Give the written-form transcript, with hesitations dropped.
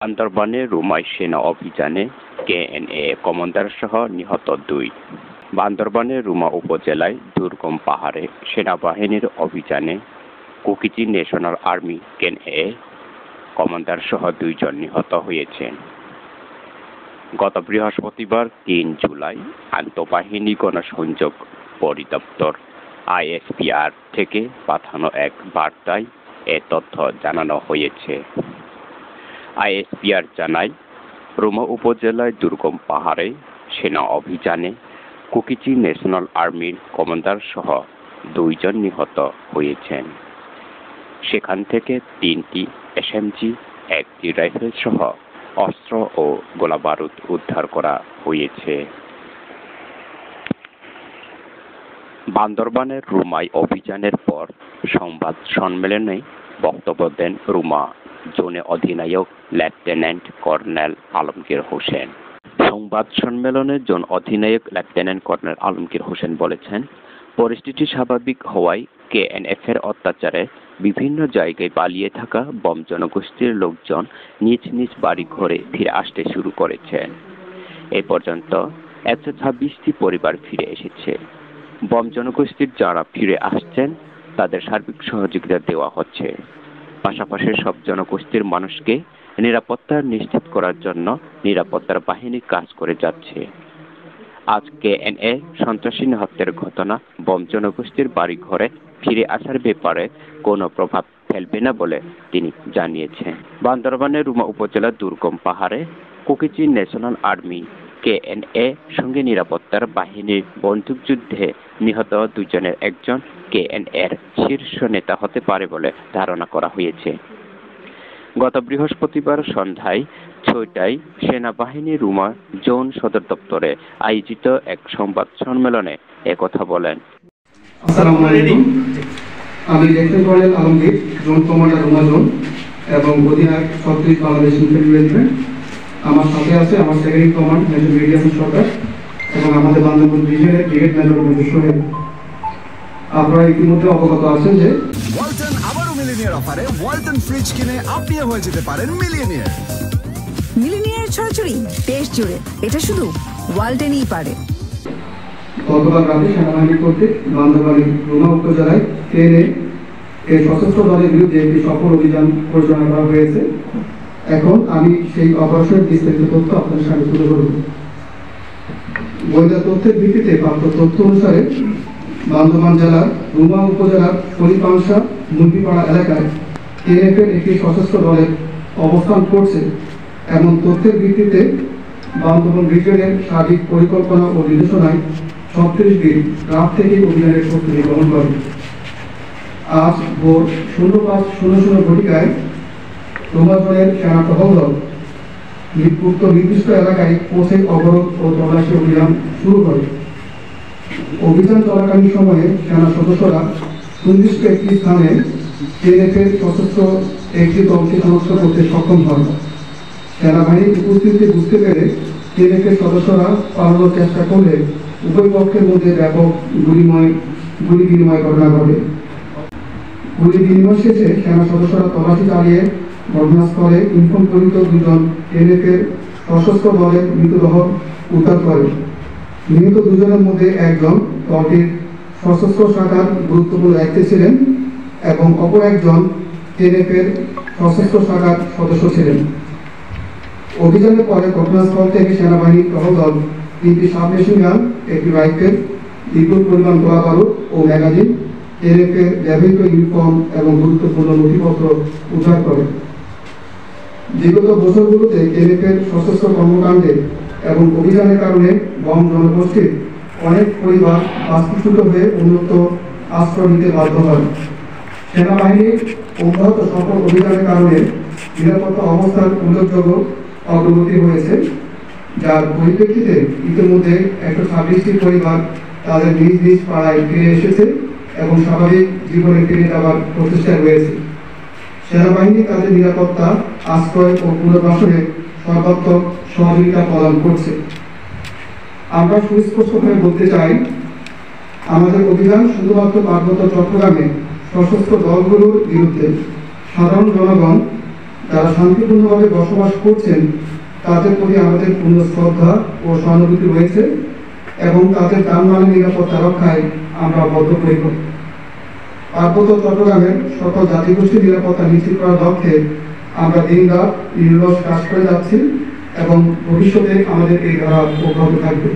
বান্দরবানে রুমাই সেনা অভিযানে KNA commander সহ নিহত 2। বান্দরবানের রুমা উপজেলায় দুর্গম পাহাড়ে সেনাবাহিনীর অভিযানে কুকিচি ন্যাশনাল আর্মি কেএনএ কমান্ডার সহ 2 জন নিহত হয়েছেন। গত বৃহস্পতিবার 3 জুলাই আন্তঃবাহিনী গণসংযোগ পরিদপ্তর আইএসপিআর থেকে পাঠানো এক বার্তায় এ তথ্য জানানো হয়েছে। আইএসপিআর জানায়, রুমা উপজেলায় দুর্গম পাহাড়ে সেনা অভিযানে কুকিচি ন্যাশনাল আর্মির কমান্ডার সহ 2 জন নিহত হয়েছেন। সেখান থেকে 3টি এসএমজি, 1টি রাইফেল সহ অস্ত্র ও গোলাবারুদ উদ্ধার করা হয়েছে। বান্দরবানের রুমাই অভিযানের পর সংবাদ সম্মেলনে বক্তব্য দেন রুমা জোনে অধিনায়ক লেফটেন্যান্ট কর্নেল আলমগীর হোসেন। সংবাদ সম্মেলনে জোন অধিনায়ক লেফটেন্যান্ট কর্নেল আলমগীর হোসেন বলেছেন, পরিস্থিতি স্বাভাবিক হওয়ায় কেএনএফের অত্যাচারে বিভিন্ন জায়গায় পালিয়ে থাকা বম জনগোষ্ঠীর লোকজন নিজ নিজ বাড়ি ঘরে ফিরে আসতে শুরু করেছেন। এ পর্যন্ত 126টি পরিবার ফিরে এসেছে। বম জনগোষ্ঠীর যারা ফিরে আসছেন তাদের সার্বিক সহযোগিতা দেওয়া হচ্ছে। পাশাপাশি সব জনগোষ্ঠীর মানুষকে নিরাপত্তা নিশ্চিত করার জন্য নিরাপত্তার বাহিনী কাজ করে যাচ্ছে। আজ কেএনএ সন্ত্রাসী হত্যার ঘটনা বম জনগোষ্ঠীর বাড়ি ঘরে ফিরে আসার ব্যাপারে কোনো প্রভাব ফেলবে না বলে তিনি জানিয়েছেন। বান্দরবানের রুমা উপজেলার দুর্গম পাহাড়ে কুকিচি ন্যাশনাল আর্মি কেএনএ সঙ্গে নিরাপত্তার বাহিনীর বন্দুকযুদ্ধে নিহত 2 জনের একজন কেএনএর শীর্ষ নেতা হতে পারে বলে ধারণা করা হয়েছে। গত বৃহস্পতিবার সন্ধ্যায় 6টায় সেনাবাহিনী রুমা জোন সদর দপ্তরে আয়োজিত এক সংবাদ সম্মেলনে একথা বলেন। আসসালামু আলাইকুম। আমি lieutenant colonel Alamgir, zone commander Ruma zone এবং অধিনায়ক 36 বাংলাদেশ ইনফ্যান্ট্রি রেজিমেন্ট। আমার সাথে আছে আমার সেকেন্ড কমান্ড মেজর মিডিয়াম সরকার এবং আমাদের বান্দরবান ডিভিশনের ব্রিগেড মেজর মঞ্জুর সোহেল। আপনারা ইতিমধ্যে অবগত আছেন যে ওয়ালটন আবারও মিলিনিয়ার অফারে ওয়ালটন ফ্রিজ কিনে আপনিও হয়ে যেতে পারেন মিলিয়নিয়ার। মিলিনিয়ার ছড়াছড়ি দেশ জুড়ে, এটা শুধু ওয়ালটনই পারে। গতকাল রাতে সেনাবাহিনী কর্তৃক বান্দরবানের রুমা উপজেলায় কেএনএ এর সশস্ত্র দলের বিরুদ্ধে একটি সফল অভিযান পরিচালনা করা হয়েছে। এখন আমি সেই অপারেশনের বিস্তারিত তথ্য আপনাদের সামনে তুলে ধরব। গোয়েন্দা তথ্যের ভিত্তিতে প্রাপ্ত তথ্য অনুসারে বান্দরবান জেলার রুমা উপজেলার ফরিপাংশা মুন্ডিপাড়া এলাকায় কেএনএফের একটি সশস্ত্র দলের অবস্থান করছে এমন তথ্যের ভিত্তিতে বান্দরবান রিজিয়নের সার্বিক পরিকল্পনা ও নির্দেশনায় 36 দিন রাত থেকে অভিযানের প্রস্তুতি গ্রহণ করে। আজ ভোর 05:00 ঘটিকায় রুমা জোনের সেনা টহল দল উক্ত নির্দিষ্ট এলাকায় পৌঁছে অবরোধ ও তল্লাশি অভিযান শুরু করে। অভিযান চলাকালীন সময়ে সেনা সদস্যরা সুনির্দিষ্ট একটি স্থানে কেএনএফের সশস্ত্র একটি দলকে শনাক্ত করতে সক্ষম হন। সেনাবাহিনীর উপস্থিতি বুঝতে পেরে কেএনএফের সদস্যরা পালানোর চেষ্টা করলে উভয় পক্ষের মধ্যে ব্যাপক গুলি বিনিময় ঘটনা ঘটে। গুলি বিনিময় শেষে সেনা সদস্যরা তল্লাশি চালিয়ে ঘটনাস্থলে ইনফর্মকৃত 2 জন কেএনএফের সশস্ত্র দলের মৃতদেহ উদ্ধার করে। নিহত 2 জনের মধ্যে একজন দলটির সশস্ত্র শাখার গুরুত্বপূর্ণ দায়িত্বে ছিলেন এবং অপর একজন কেএনএফের সশস্ত্র শাখার সদস্য ছিলেন। অভিযানের পরে ঘটনাস্থল থেকে সেনাবাহিনীর টহল দল 3টি সাবমেশিন গান, একটি রাইফেল, বিপুল পরিমাণ গোলাবারুদ ও ম্যাগাজিন, কেএনএফের ব্যবহৃত ইউনিফর্ম এবং গুরুত্বপূর্ণ নথিপত্র উদ্ধার করে। বিগত বছরগুলোতে কেএনএফের সশস্ত্র কর্মকাণ্ডে এবং অভিযানের কারণে বম জনগোষ্ঠীর অনেক পরিবার বাস্তুচ্যুত হয়ে উন্নত আশ্রয় নিতে বাধ্য হয়। সেনাবাহিনীর অব্যাহত সফল অভিযানের কারণে নিরাপত্তা অবস্থার উল্লেখযোগ্য অগ্রগতি হয়েছে, যার পরিপ্রেক্ষিতে ইতিমধ্যে 126টি পরিবার তাদের নিজ নিজ পাড়ায় ফিরে এসেছে এবং স্বাভাবিক জীবনে ফিরে যাওয়ার প্রচেষ্টায় রয়েছে। সেনাবাহিনী তাদের নিরাপত্তা, আশ্রয় ও পুনর্বাসনে সর্বাত্মক সহযোগিতা প্রদান করছে। আমরা সুস্পষ্টভাবে বলতে চাই, আমাদের অভিযান শুধুমাত্র পার্বত্য চট্টগ্রামে সশস্ত্র দলগুলোর বিরুদ্ধে সাধারণ জনগণ, যারা শান্তিপূর্ণভাবে বসবাস করছেন তাদের প্রতি আমাদের পূর্ণ শ্রদ্ধা ও সহানুভূতি রয়েছে এবং তাদের যানবাহনের নিরাপত্তা রক্ষায় আমরা বদ্ধপরিকর। পার্বত্য চট্টগ্রামের সকল জাতিগোষ্ঠীর নিরাপত্তা নিশ্চিত করার লক্ষ্যে আমরা দিনরাত নিরলস কাজ করে যাচ্ছি এবং ভবিষ্যতে আমাদের এই ধারা অব্যাহত থাকবে।